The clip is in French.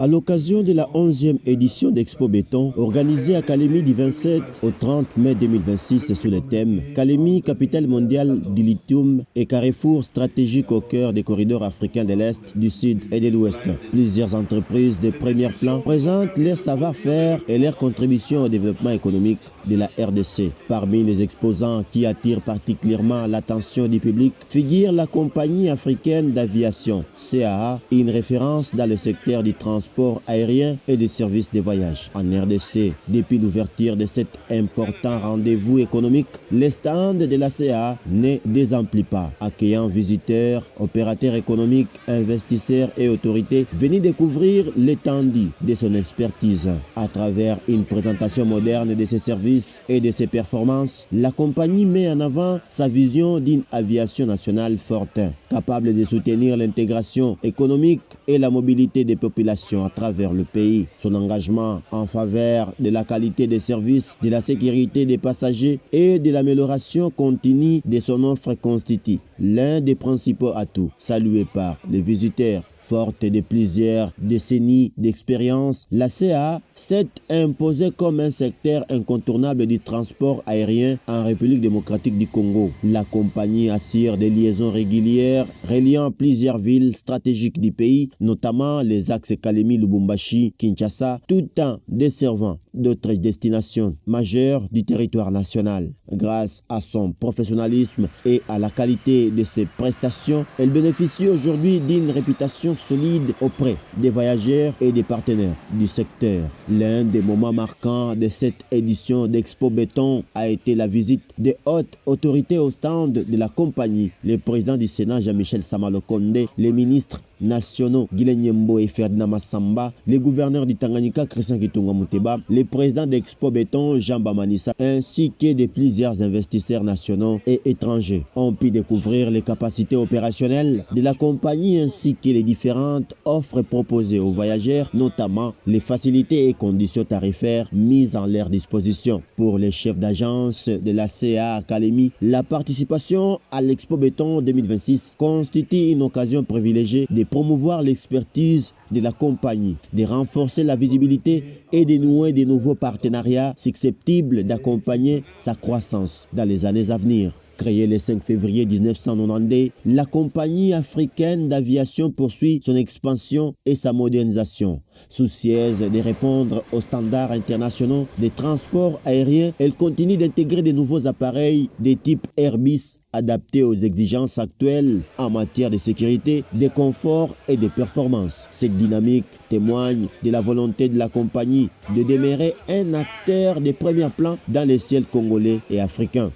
À l'occasion de la 11e édition d'Expo Béton, organisée à Kalemi du 27 au 30 mai 2026 sous le thème Kalemi, capitale mondiale du lithium et carrefour stratégique au cœur des corridors africains de l'Est, du Sud et de l'Ouest. Plusieurs entreprises de premier plan présentent leur savoir-faire et leur contribution au développement économique de la RDC. Parmi les exposants qui attirent particulièrement l'attention du public figure la compagnie africaine d'aviation, CAA, une référence dans le secteur du transport aérien et des services de voyage. En RDC, depuis l'ouverture de cet important rendez-vous économique, les stands de la CAA ne désemplit pas, accueillant visiteurs, opérateurs économiques, investisseurs et autorités venus découvrir l'étendue de son expertise. À travers une présentation moderne de ses services et de ses performances, la compagnie met en avant sa vision d'une aviation nationale forte, capable de soutenir l'intégration économique et la mobilité des populations à travers le pays. Son engagement en faveur de la qualité des services, de la sécurité des passagers et de l'amélioration continue de son offre constitue l'un des principaux atouts salués par les visiteurs. Forte de plusieurs décennies d'expérience, la CAA s'est imposée comme un secteur incontournable du transport aérien en République démocratique du Congo. La compagnie assure des liaisons régulières reliant plusieurs villes stratégiques du pays, notamment les axes Kalemi, Lubumbashi, Kinshasa, tout en desservant d'autres destinations majeures du territoire national. Grâce à son professionnalisme et à la qualité de ses prestations, elle bénéficie aujourd'hui d'une réputation solide auprès des voyageurs et des partenaires du secteur. L'un des moments marquants de cette édition d'Expo Béton a été la visite des hautes autorités au stand de la compagnie. Le président du Sénat, Jean-Michel Sama-Lukonde, les ministres nationaux Guilain Nyembo et Ferdinand Massamba, les gouverneurs du Tanganyika, Christian Kitunga Muteba, le président d'Expo Béton, Jean Bamanissa, ainsi que de plusieurs investisseurs nationaux et étrangers ont pu découvrir les capacités opérationnelles de la compagnie ainsi que les différentes offres proposées aux voyageurs, notamment les facilités et conditions tarifaires mises en leur disposition. Pour les chefs d'agence de la CA à Kalemi, la participation à l'Expo Béton 2026 constitue une occasion privilégiée de promouvoir l'expertise de la compagnie, de renforcer la visibilité et de nouer de nouveaux partenariats susceptibles d'accompagner sa croissance dans les années à venir. Créée le 5 février 1990, la compagnie africaine d'aviation poursuit son expansion et sa modernisation. Soucieuse de répondre aux standards internationaux des transports aériens, elle continue d'intégrer de nouveaux appareils de type Airbus adaptés aux exigences actuelles en matière de sécurité, de confort et de performance. Cette dynamique témoigne de la volonté de la compagnie de demeurer un acteur de premier plan dans les ciels congolais et africains.